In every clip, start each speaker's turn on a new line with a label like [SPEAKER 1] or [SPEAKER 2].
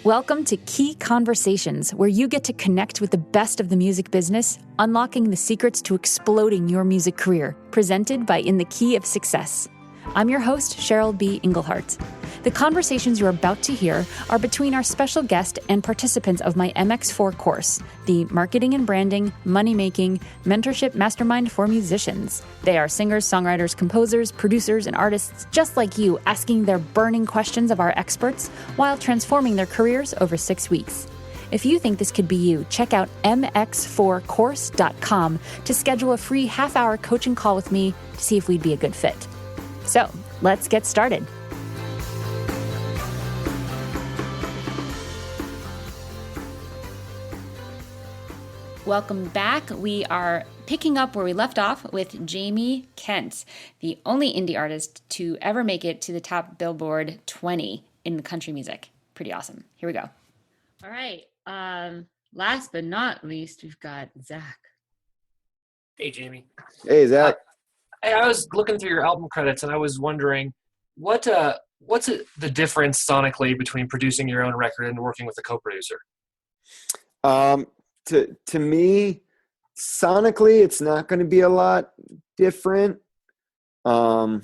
[SPEAKER 1] Welcome to Key Conversations, where you get to connect with the best of the music business, unlocking the secrets to exploding your music career, presented by In the Key of Success. I'm your host, Cheryl B. Engelhardt. The conversations you're about to hear are between our special guest and participants of my MX4 course, the Marketing and Branding, Money-Making, Mentorship Mastermind for Musicians. They are singers, songwriters, composers, producers, and artists just like you, asking their burning questions of our experts while transforming their careers over 6 weeks. If you think this could be you, check out mx4course.com to schedule a free half-hour coaching call with me to see if we'd be a good fit. So, let's get started. Welcome back. We are picking up where we left off with Jamie Kent, the only indie artist to ever make it to the top Billboard 20 in country music. Pretty awesome. Here we go. All right. Last but not least, we've got Zach.
[SPEAKER 2] Hey, Jamie.
[SPEAKER 3] Hey, Zach.
[SPEAKER 2] I was looking through your album credits, and I was wondering, what's the difference sonically between producing your own record and working with a co-producer?
[SPEAKER 3] To me, sonically, it's not going to be a lot different. I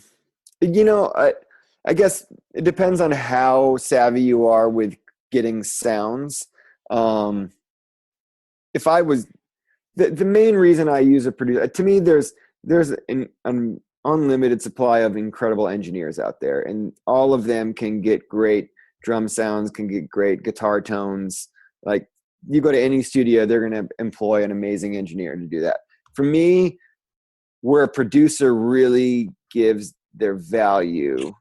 [SPEAKER 3] guess it depends on how savvy you are with getting sounds. If I was the main reason I use a producer, to me, there's an unlimited supply of incredible engineers out there, and all of them can get great drum sounds, can get great guitar tones. Like, you go to any studio, they're going to employ an amazing engineer to do that. For me, where a producer really gives their value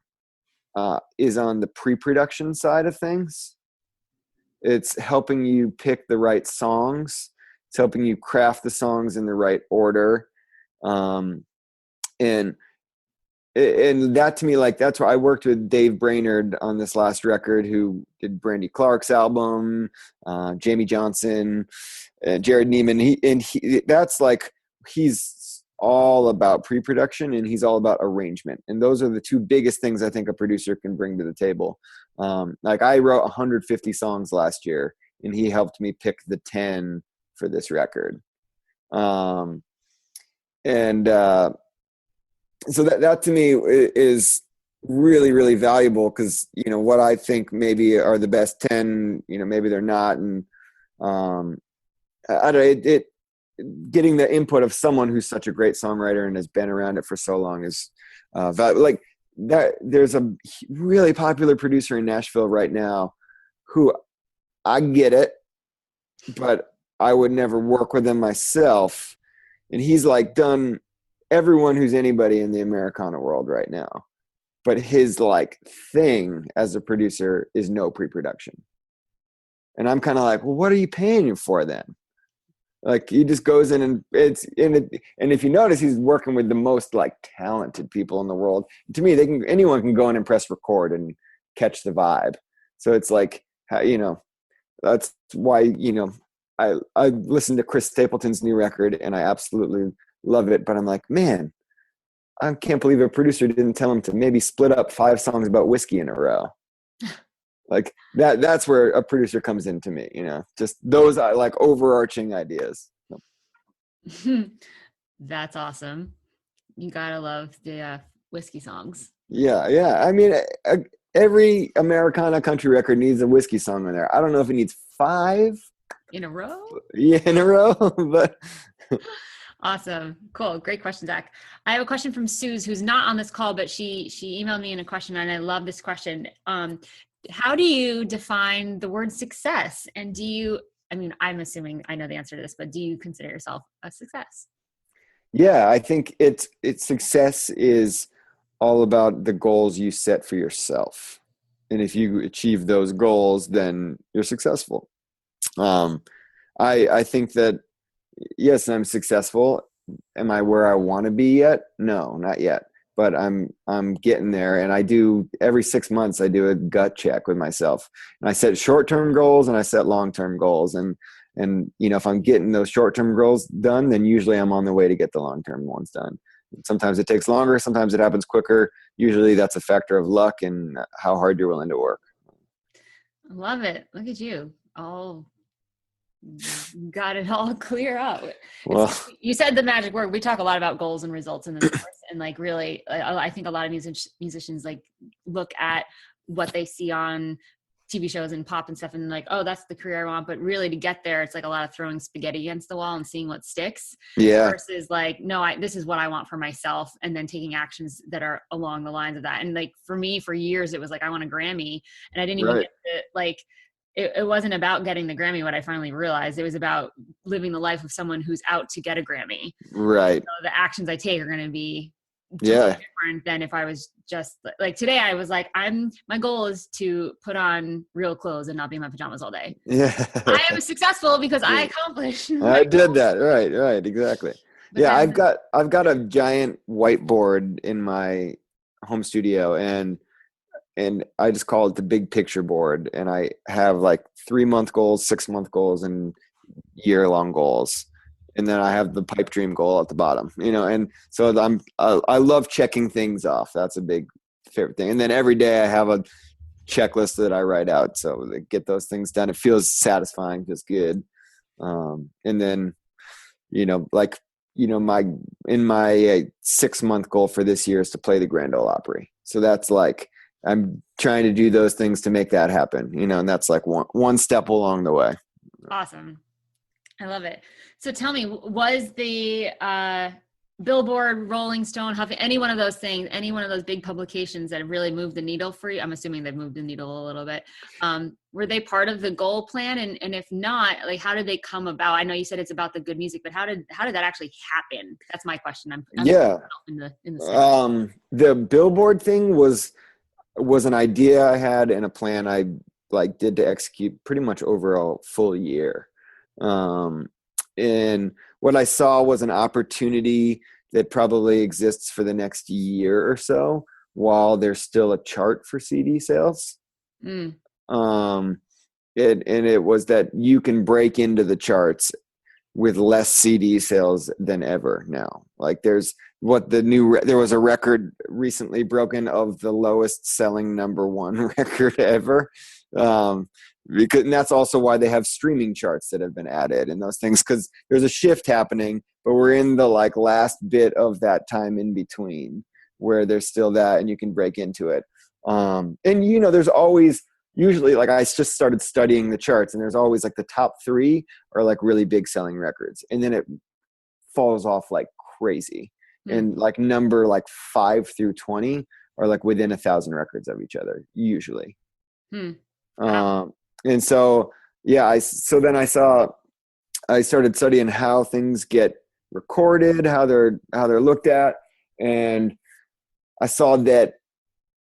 [SPEAKER 3] is on the pre-production side of things. It's helping you pick the right songs. It's helping you craft the songs in the right order. And that, to me, like, that's why I worked with Dave Brainerd on this last record, who did Brandy Clark's album, Jamie Johnson, Jared Neiman. That's like, he's all about pre-production and he's all about arrangement. And those are the two biggest things I think a producer can bring to the table. Like, I wrote 150 songs last year and he helped me pick the 10 for this record. So that to me is really, really valuable, because, what I think maybe are the best 10, maybe they're not. And getting the input of someone who's such a great songwriter and has been around it for so long is valuable. Like that, there's a really popular producer in Nashville right now who, I get it, but I would never work with him myself. And he's like done everyone who's anybody in the Americana world right now. But his thing as a producer is no pre-production. And I'm kind of like, well, what are you paying him for then? Like, he just goes in and and if you notice, he's working with the most talented people in the world. To me, anyone can go in and press record and catch the vibe. So it's like, that's why, I listened to Chris Stapleton's new record and I absolutely love it, but I'm like, man, I can't believe a producer didn't tell him to maybe split up 5 songs about whiskey in a row. Like that's where a producer comes in to me, just those are overarching ideas.
[SPEAKER 1] That's awesome. You gotta love the whiskey songs.
[SPEAKER 3] Yeah. I mean, every Americana country record needs a whiskey song in there. I don't know if it needs 5
[SPEAKER 1] in a row.
[SPEAKER 3] Yeah, in a row, but
[SPEAKER 1] awesome. Cool. Great question, Zach. I have a question from Suze, who's not on this call, but she emailed me in a question, and I love this question. How do you define the word success? And I'm assuming I know the answer to this, but do you consider yourself a success?
[SPEAKER 3] Yeah, I think it's success is all about the goals you set for yourself. And if you achieve those goals, then you're successful. I think that, yes, I'm successful. Am I where I want to be yet? No, not yet. But I'm getting there, and I do every 6 months. I do a gut check with myself, and I set short-term goals and I set long-term goals. And if I'm getting those short-term goals done, then usually I'm on the way to get the long-term ones done. Sometimes it takes longer. Sometimes it happens quicker. Usually that's a factor of luck and how hard you're willing to work.
[SPEAKER 1] Love it. Look at you. All got it all clear up.
[SPEAKER 3] Well,
[SPEAKER 1] You said the magic word. We talk a lot about goals and results in this course, and like really, I think a lot of musicians like look at what they see on TV shows and pop and stuff, and like, oh, that's the career I want. But really, to get there, it's like a lot of throwing spaghetti against the wall and seeing what sticks.
[SPEAKER 3] yeah,
[SPEAKER 1] Versus like, no, this is what I want for myself, and then taking actions that are along the lines of that. And like for me, for years, it was like I want a Grammy, and I didn't even
[SPEAKER 3] right,
[SPEAKER 1] get to like. It wasn't about getting the Grammy. What I finally realized, it was about living the life of someone who's out to get a Grammy.
[SPEAKER 3] right,
[SPEAKER 1] So the actions I take are going to be totally
[SPEAKER 3] yeah,
[SPEAKER 1] different than if I was just like today. I was like, my goal is to put on real clothes and not be in my pajamas all day.
[SPEAKER 3] yeah.
[SPEAKER 1] I am successful because I accomplished.
[SPEAKER 3] I did that. Right, exactly.
[SPEAKER 1] But
[SPEAKER 3] Yeah,
[SPEAKER 1] then,
[SPEAKER 3] I've got a giant whiteboard in my home studio, and I just call it the big picture board. And I have like 3-month goals, 6-month goals, and year-long goals. And then I have the pipe dream goal at the bottom, and so I love checking things off. That's a big favorite thing. And then every day I have a checklist that I write out. So to get those things done, it feels satisfying, just good. And then, my 6-month goal for this year is to play the Grand Ole Opry. So that's like, I'm trying to do those things to make that happen, and that's like one step along the way.
[SPEAKER 1] awesome. I love it. So tell me, was the Billboard, Rolling Stone, Huffy, any one of those things, any one of those big publications that have really moved the needle for you? I'm assuming they've moved the needle a little bit. Were they part of the goal plan? And if not, like, how did they come about? I know you said it's about the good music, but how did that actually happen? That's my question. I'm
[SPEAKER 3] Yeah.
[SPEAKER 1] in the
[SPEAKER 3] The Billboard thing was an idea I had and a plan I like did to execute pretty much over a full year. And what I saw was an opportunity that probably exists for the next year or so while there's still a chart for CD sales.
[SPEAKER 1] Mm.
[SPEAKER 3] And it was that you can break into the charts with less CD sales than ever now. Like there was a record recently broken of the lowest selling #1 record ever. And that's also why they have streaming charts that have been added and those things, because there's a shift happening, but we're in the like last bit of that time in between where there's still that and you can break into it. And there's always, usually, like I just started studying the charts, and there's always like the top 3 are like really big selling records, and then it falls off like crazy. And like number like 5 through 20 are like within 1,000 records of each other usually. And so then I started studying how things get recorded, how they're looked at, and I saw that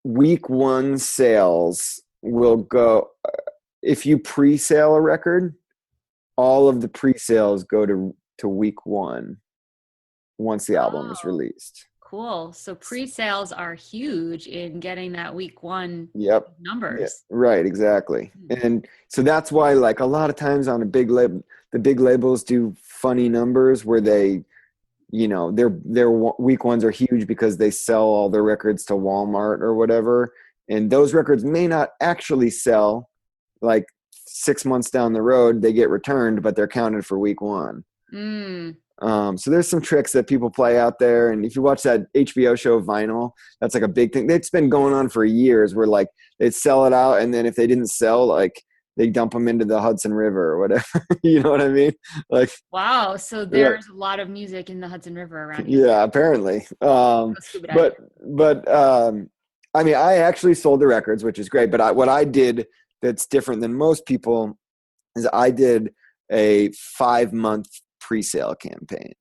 [SPEAKER 3] week 1 sales will go, if you pre-sale a record, all of the pre-sales go to week 1 once the album is released.
[SPEAKER 1] Cool. So pre-sales are huge in getting that week 1 numbers.
[SPEAKER 3] Yeah, right, exactly. And so that's why like a lot of times on a big label, the big labels do funny numbers where they, their week 1s are huge because they sell all their records to Walmart or whatever. And those records may not actually sell. Like 6 months down the road, they get returned, but they're counted for week 1. So there's some tricks that people play out there. And if you watch that HBO show Vinyl, that's like a big thing. It's been going on for years where like they'd sell it out, and then if they didn't sell, like they dump them into the Hudson River or whatever. You know what I mean? Like,
[SPEAKER 1] wow. So there's a lot of music in the Hudson River around here.
[SPEAKER 3] Yeah, apparently. But I mean, I actually sold the records, which is great. But what I did that's different than most people is I did a 5-month pre-sale campaign.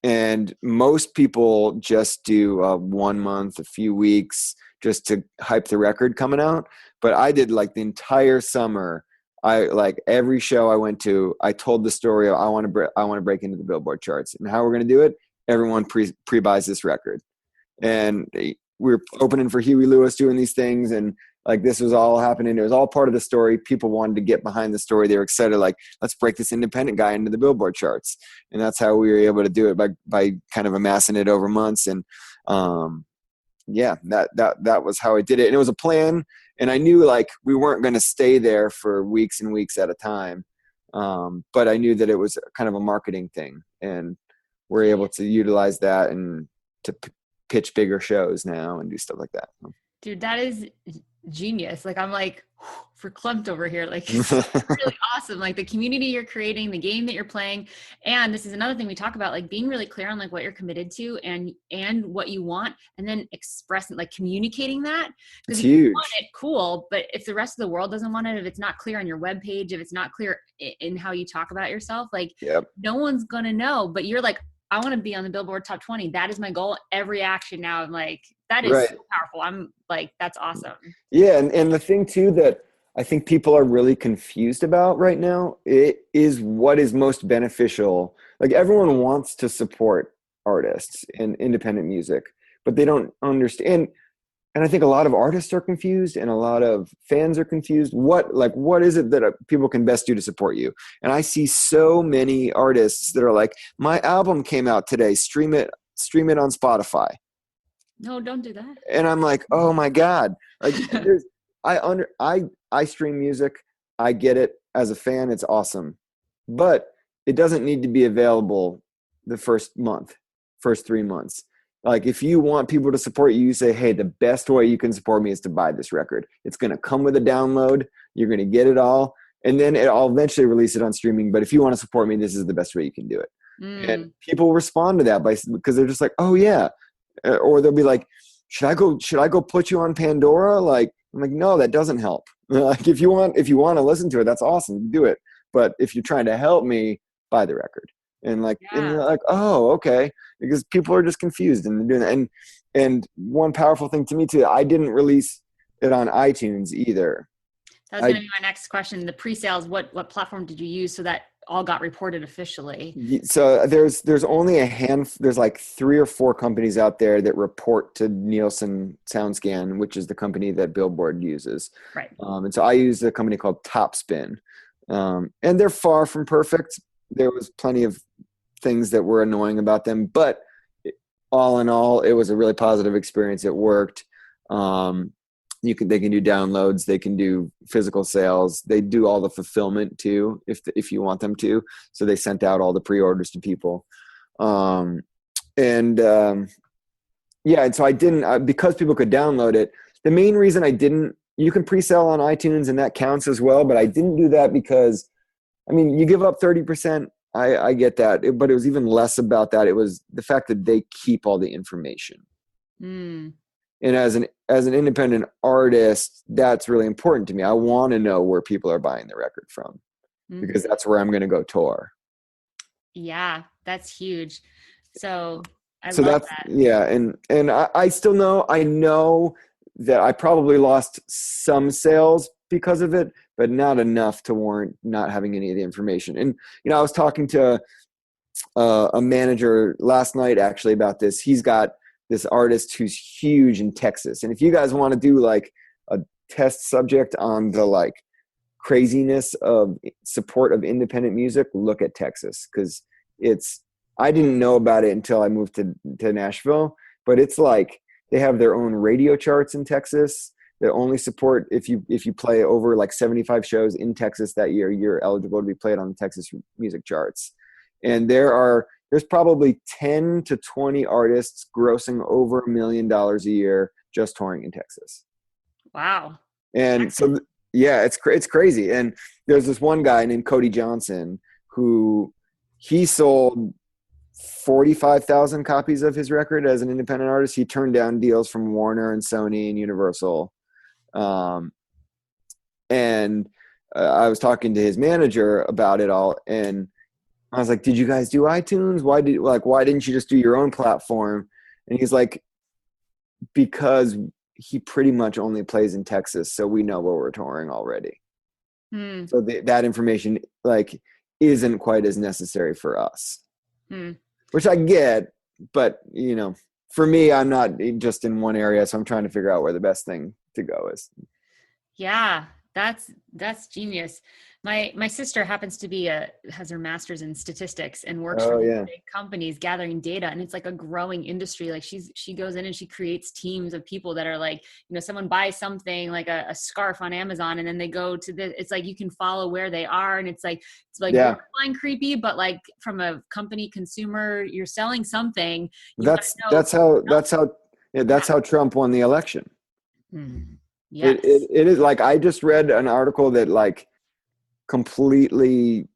[SPEAKER 3] And most people just do 1 month, a few weeks, just to hype the record coming out. But I did like the entire summer. I like every show I went to, I told the story of I want to break into the Billboard charts, and how we're going to do it. Everyone pre-buys this record, and we were opening for Huey Lewis, doing these things, and like this was all happening. It was all part of the story. People wanted to get behind the story. They were excited, like, let's break this independent guy into the Billboard charts. And that's how we were able to do it, by kind of amassing it over months. And that was how I did it. And it was a plan. And I knew like we weren't going to stay there for weeks and weeks at a time. But I knew that it was kind of a marketing thing, and we're able to utilize that and to pitch bigger shows now and do stuff like that.
[SPEAKER 1] Dude, that is genius. Like, I'm like verklempt over here. Like, it's really awesome. Like the community you're creating, the game that you're playing. And this is another thing we talk about, like being really clear on like what you're committed to and what you want, and then expressing, like communicating that.
[SPEAKER 3] It's
[SPEAKER 1] Because if
[SPEAKER 3] huge.
[SPEAKER 1] you want it, cool. But if the rest of the world doesn't want it, if it's not clear on your webpage, if it's not clear in how you talk about yourself, like no one's going to know. But you're like, I want to be on the Billboard Top 20. That is my goal. Every action now, I'm like, that is so powerful. I'm like, that's awesome.
[SPEAKER 3] Yeah. And the thing too, that I think people are really confused about right now, it is what is most beneficial. Like everyone wants to support artists and independent music, but they don't understand. And I think a lot of artists are confused and a lot of fans are confused. What is it that people can best do to support you? And I see so many artists that are like, my album came out today, stream it on Spotify.
[SPEAKER 1] No, don't do that.
[SPEAKER 3] And I'm like, oh my God. Like I stream music. I get it. As a fan, it's awesome. But it doesn't need to be available the first 3 months. Like if you want people to support you, you say, hey, the best way you can support me is to buy this record. It's going to come with a download. You're going to get it all. And then I'll eventually release it on streaming. But if you want to support me, this is the best way you can do it. And people respond to that because they're just like, oh yeah. Or they'll be like, should I go put you on Pandora? Like, I'm like, no, that doesn't help. Like if you want to listen to it, that's awesome. Do it. But if you're trying to help me, buy the record. And like, and they're like, oh, okay. Because people are just confused and they're doing that. And one powerful thing to me too, I didn't release it on iTunes either.
[SPEAKER 1] That was going to be my next question. The pre-sales, what platform did you use so that all got reported officially?
[SPEAKER 3] So there's only there's like 3 or 4 companies out there that report to Nielsen SoundScan, which is the company that Billboard uses.
[SPEAKER 1] Right.
[SPEAKER 3] And so I use a company called Topspin. And they're far from perfect. There was plenty of things that were annoying about them, but all in all, it was a really positive experience. It worked. They can do downloads, they can do physical sales, they do all the fulfillment too, if you want them to. So they sent out all the pre-orders to people. And so I didn't, because people could download it. The main reason I didn't, you can pre-sell on iTunes and that counts as well, but I didn't do that because, I mean, you give up 30%. I get that, but it was even less about that. It was the fact that they keep all the information. And as an independent artist, that's really important to me. I want to know where people are buying the record from because that's where I'm going to go tour. Yeah,
[SPEAKER 1] that's huge. So I love that.
[SPEAKER 3] Yeah. And I still know, I know that I probably lost some sales because of it, but not enough to warrant not having any of the information. And, I was talking to a manager last night actually about this. He's got this artist who's huge in Texas. And if you guys want to do like a test subject on the like craziness of support of independent music, look at Texas. Cause I didn't know about it until I moved to Nashville, but it's like they have their own radio charts in Texas that only support if you play over like 75 shows in Texas that year, you're eligible to be played on the Texas music charts. And there's probably 10 to 20 artists grossing over $1 million a year just touring in Texas.
[SPEAKER 1] Wow.
[SPEAKER 3] And so, yeah, it's crazy. And there's this one guy named Cody Johnson who he sold 45,000 copies of his record as an independent artist. He turned down deals from Warner and Sony and Universal. I was talking to his manager about it all, and I was like, did you guys do iTunes? Why didn't you just do your own platform? And he's like, because he pretty much only plays in Texas. So we know where we're touring already. So that information like isn't quite as necessary for us, which I get, but for me, I'm not just in one area. So I'm trying to figure out where the best thing to go is.
[SPEAKER 1] Yeah. That's genius. My sister happens to be has her master's in statistics and works
[SPEAKER 3] Oh
[SPEAKER 1] for these
[SPEAKER 3] yeah.
[SPEAKER 1] big companies gathering data, and it's like a growing industry. Like she goes in and she creates teams of people that are like, someone buys something like a scarf on Amazon, and then they go to it's like you can follow where they are, and it's like
[SPEAKER 3] Yeah.
[SPEAKER 1] borderline creepy, but like from a company consumer, you're selling something. You want
[SPEAKER 3] That's
[SPEAKER 1] to know.
[SPEAKER 3] that's how Trump won the election.
[SPEAKER 1] Yes.
[SPEAKER 3] It is like, I just read an article that like completely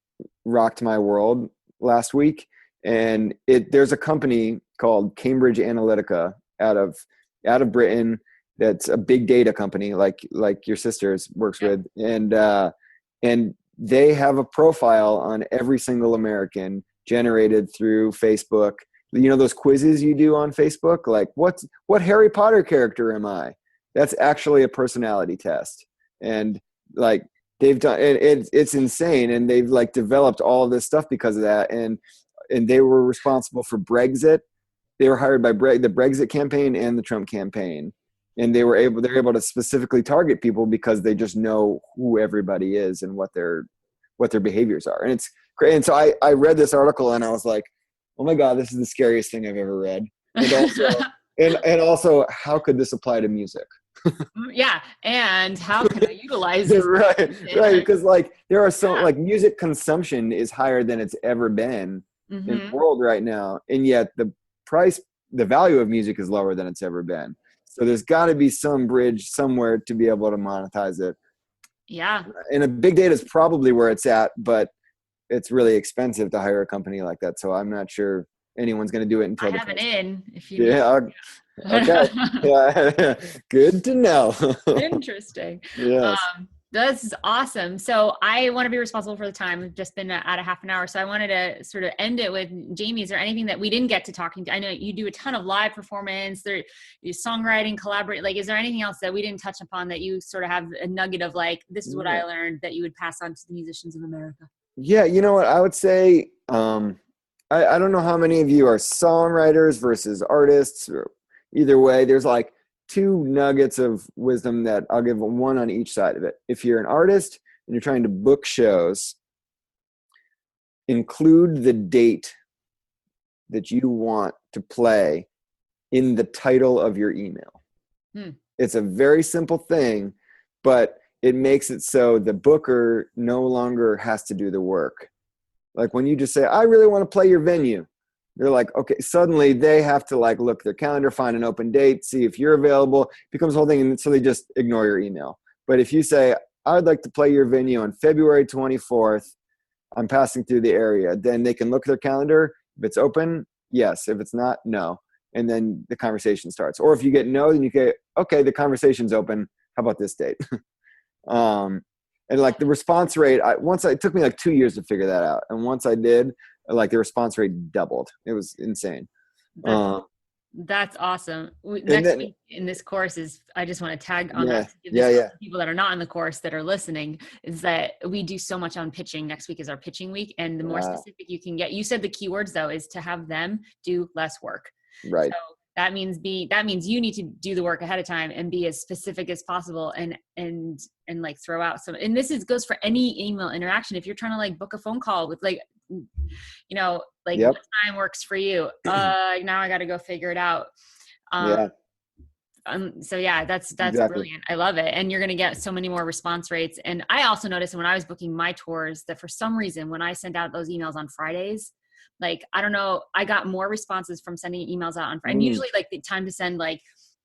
[SPEAKER 3] rocked my world last week, and there's a company called Cambridge Analytica out of Britain that's a big data company like your sister's works with, and they have a profile on every single American generated through Facebook. Those quizzes you do on Facebook, like what Harry Potter character am I? That's actually a personality test. And like they've done it's insane, and they've like developed all of this stuff because of that. And they were responsible for Brexit. They were hired by the Brexit campaign and the Trump campaign, and they're able to specifically target people because they just know who everybody is and what their behaviors are. And it's great. And so I read this article and I was like, oh my God, this is the scariest thing I've ever read. And also and also, how could this apply to music?
[SPEAKER 1] Yeah, and how can I utilize this?
[SPEAKER 3] right, because like there are like music consumption is higher than it's ever been in the world right now, and yet the value of music is lower than it's ever been. So there's got to be some bridge somewhere to be able to monetize it.
[SPEAKER 1] Yeah,
[SPEAKER 3] and a big data is probably where it's at, but it's really expensive to hire a company like that. So I'm not sure anyone's going to do it until
[SPEAKER 1] I have an in. If you
[SPEAKER 3] okay. Yeah. Good to know.
[SPEAKER 1] Interesting.
[SPEAKER 3] Yes.
[SPEAKER 1] This is awesome. So I want to be responsible for the time. We've just been at a half an hour. So I wanted to sort of end it with, Jamie, is there anything that we didn't get to talking to? I know you do a ton of live performance, you songwriting, collaborate. Like, is there anything else that we didn't touch upon that you sort of have a nugget of like, this is what I learned that you would pass on to the musicians of America?
[SPEAKER 3] Yeah. You know what I would say? I don't know how many of you are songwriters versus artists, or either way, there's like two nuggets of wisdom that I'll give one on each side of it. If you're an artist and you're trying to book shows, include the date that you want to play in the title of your email. It's a very simple thing, but it makes it so the booker no longer has to do the work. Like when you just say, I really want to play your venue, they're like, okay, suddenly they have to like look their calendar, find an open date, see if you're available, becomes a whole thing. And so they just ignore your email. But if you say, I'd like to play your venue on February 24th, I'm passing through the area, then they can look at their calendar. If it's open, yes. If it's not, no. And then the conversation starts. Or if you get no, then you get, okay, the conversation's open. How about this date? And like the response rate, it took me like 2 years to figure that out. And once I did, like the response rate doubled. It was insane.
[SPEAKER 1] That's awesome. Next week in this course I just want to tag on that to give this to people that are not in the course that are listening, is that we do so much on pitching. Next week is our pitching week. And the more specific you can get, you said the keywords though, is to have them do less work.
[SPEAKER 3] Right.
[SPEAKER 1] So that means you need to do the work ahead of time and be as specific as possible and like throw out some, and goes for any email interaction. If you're trying to like book a phone call with like, what time works for you? Now I got to go figure it out. So yeah, that's exactly. Brilliant. I love it. And you're going to get so many more response rates. And I also noticed when I was booking my tours that for some reason, when I sent out those emails on Fridays, like, I don't know, I got more responses from sending emails out on Friday. And usually like the time to send like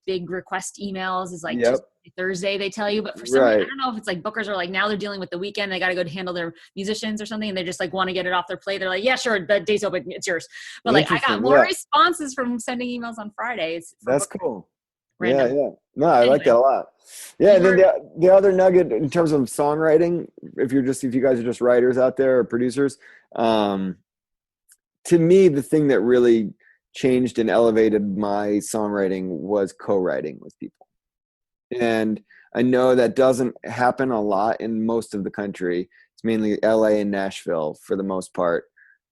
[SPEAKER 1] big request emails is like just Thursday, they tell you. But for some reason, I don't know if it's like bookers are like, now they're dealing with the weekend. They got to go to handle their musicians or something. And they just like want to get it off their plate. They're like, yeah, sure. The day's open. It's yours. But like, I got more responses from sending emails on Fridays. That's
[SPEAKER 3] cool.
[SPEAKER 1] Random.
[SPEAKER 3] Yeah. No, I like that a lot. Yeah. And then the other nugget in terms of songwriting, if you guys are just writers out there or producers, to me, the thing that really changed and elevated my songwriting was co-writing with people. And I know that doesn't happen a lot in most of the country. It's mainly LA and Nashville for the most part.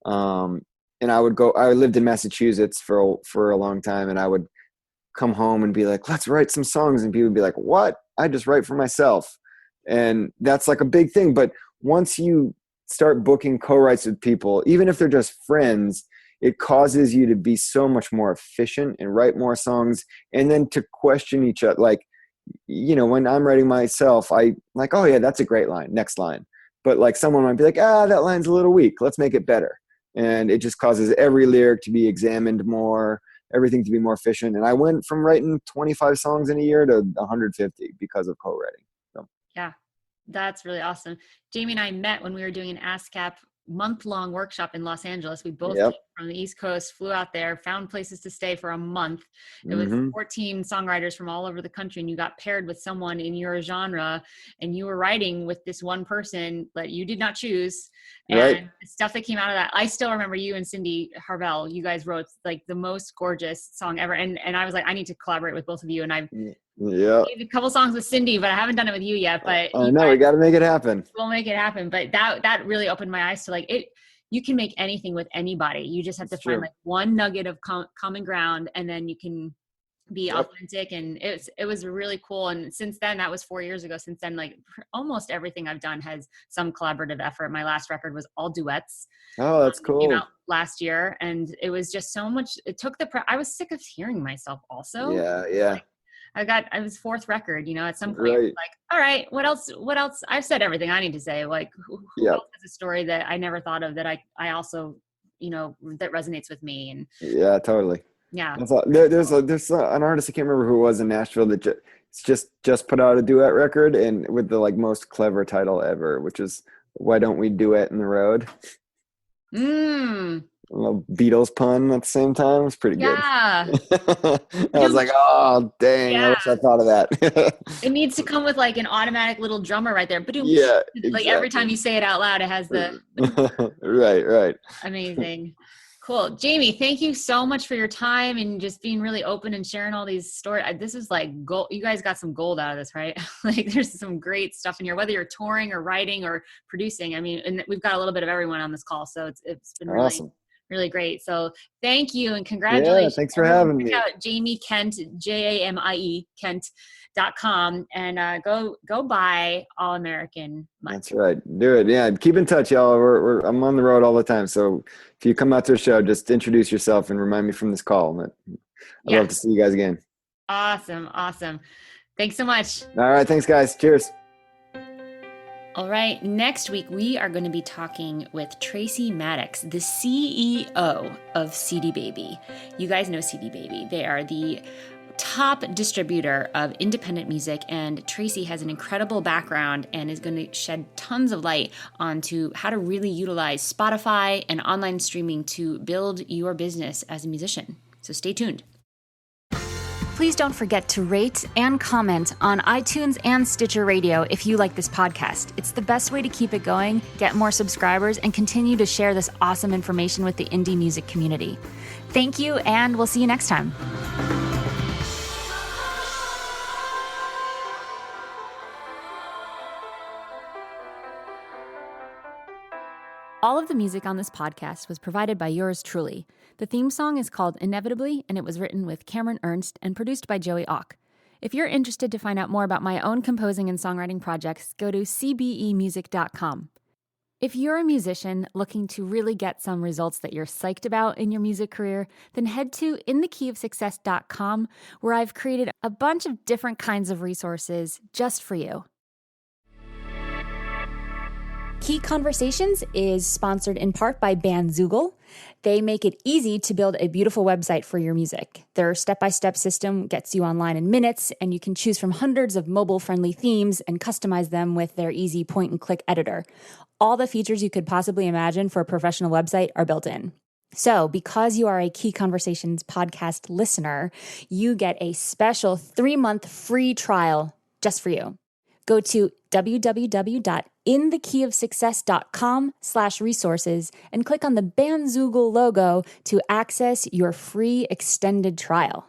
[SPEAKER 3] And I lived in Massachusetts for a long time, and I would come home and be like, let's write some songs. And people would be like, what? I just write for myself. And that's like a big thing. But once you start booking co-writes with people, even if they're just friends, it causes you to be so much more efficient and write more songs, and then to question each other. Like, when I'm writing myself, I like, oh yeah, that's a great line, next line. But like someone might be like, that line's a little weak, let's make it better. And it just causes every lyric to be examined more, everything to be more efficient. And I went from writing 25 songs in a year to 150 because of co-writing. So.
[SPEAKER 4] Yeah, that's really awesome. Jamie and I met when we were doing an ASCAP month-long workshop in Los Angeles. We both came from the East Coast, flew out there, found places to stay for a month. It was 14 songwriters from all over the country, and you got paired with someone in your genre, and you were writing with this one person that you did not choose. And the stuff that came out of that, I still remember you and Cindy Harvell. You guys wrote like the most gorgeous song ever. And I was like, I need to collaborate with both of you. And I've made a couple songs with Cindy, but I haven't done it with you yet. But
[SPEAKER 3] I know we got to make it happen.
[SPEAKER 4] We'll make it happen. But that really opened my eyes to like it. You can make anything with anybody. You just have to find like one nugget of common ground, and then you can be authentic. And it was really cool. And since then, that was 4 years ago. Since then, like almost everything I've done has some collaborative effort. My last record was all duets.
[SPEAKER 3] Oh, that's cool.
[SPEAKER 4] Came out last year, and it was just so much. It took I was sick of hearing myself. Also,
[SPEAKER 3] yeah.
[SPEAKER 4] Like, I was fourth record. At some point, like, all right, what else? I've said everything I need to say. Like, who else has a story that I never thought of that I also, that resonates with me? And
[SPEAKER 3] yeah, totally.
[SPEAKER 4] Yeah.
[SPEAKER 3] There's an artist, I can't remember who it was in Nashville, that just put out a duet record, and with the like most clever title ever, which is Why Don't We Duet in the Road? A little Beatles pun at the same time. It was pretty good.
[SPEAKER 4] Yeah.
[SPEAKER 3] I was like, oh dang, I wish I thought of that.
[SPEAKER 4] It needs to come with like an automatic little drummer right there.
[SPEAKER 3] Yeah, exactly.
[SPEAKER 4] Like every time you say it out loud, it has the
[SPEAKER 3] right.
[SPEAKER 4] Amazing. Cool. Jamie, thank you so much for your time and just being really open and sharing all these stories. This is like gold. You guys got some gold out of this, right? Like there's some great stuff in here, whether you're touring or writing or producing. I mean, and we've got a little bit of everyone on this call. So it's been really awesome. Really great. So thank you and congratulations.
[SPEAKER 3] Yeah, thanks for having me.
[SPEAKER 4] Out Jamie Kent, JAMIE Kent.com and go buy All American Month.
[SPEAKER 3] That's right. Do it. Yeah. Keep in touch, y'all. I'm on the road all the time. So if you come out to a show, just introduce yourself and remind me from this call. I'd love to see you guys again.
[SPEAKER 4] Awesome. Thanks so much.
[SPEAKER 3] All right. Thanks, guys. Cheers.
[SPEAKER 1] All right, next week we are going to be talking with Tracy Maddox, the CEO of CD Baby. You guys know CD Baby. They are the top distributor of independent music, and Tracy has an incredible background and is going to shed tons of light onto how to really utilize Spotify and online streaming to build your business as a musician. So stay tuned. Please don't forget to rate and comment on iTunes and Stitcher Radio if you like this podcast. It's the best way to keep it going, get more subscribers, and continue to share this awesome information with the indie music community. Thank you, and we'll see you next time. All of the music on this podcast was provided by yours truly. The theme song is called Inevitably, and it was written with Cameron Ernst and produced by Joey Auk. If you're interested to find out more about my own composing and songwriting projects, go to cbemusic.com. If you're a musician looking to really get some results that you're psyched about in your music career, then head to inthekeyofsuccess.com, where I've created a bunch of different kinds of resources just for you. Key Conversations is sponsored in part by Bandzoogle. They make it easy to build a beautiful website for your music. Their step-by-step system gets you online in minutes, and you can choose from hundreds of mobile-friendly themes and customize them with their easy point-and-click editor. All the features you could possibly imagine for a professional website are built in. So, because you are a Key Conversations podcast listener, you get a special 3-month free trial just for you. Go to www.inthekeyofsuccess.com/resources and click on the Bandzoogle logo to access your free extended trial.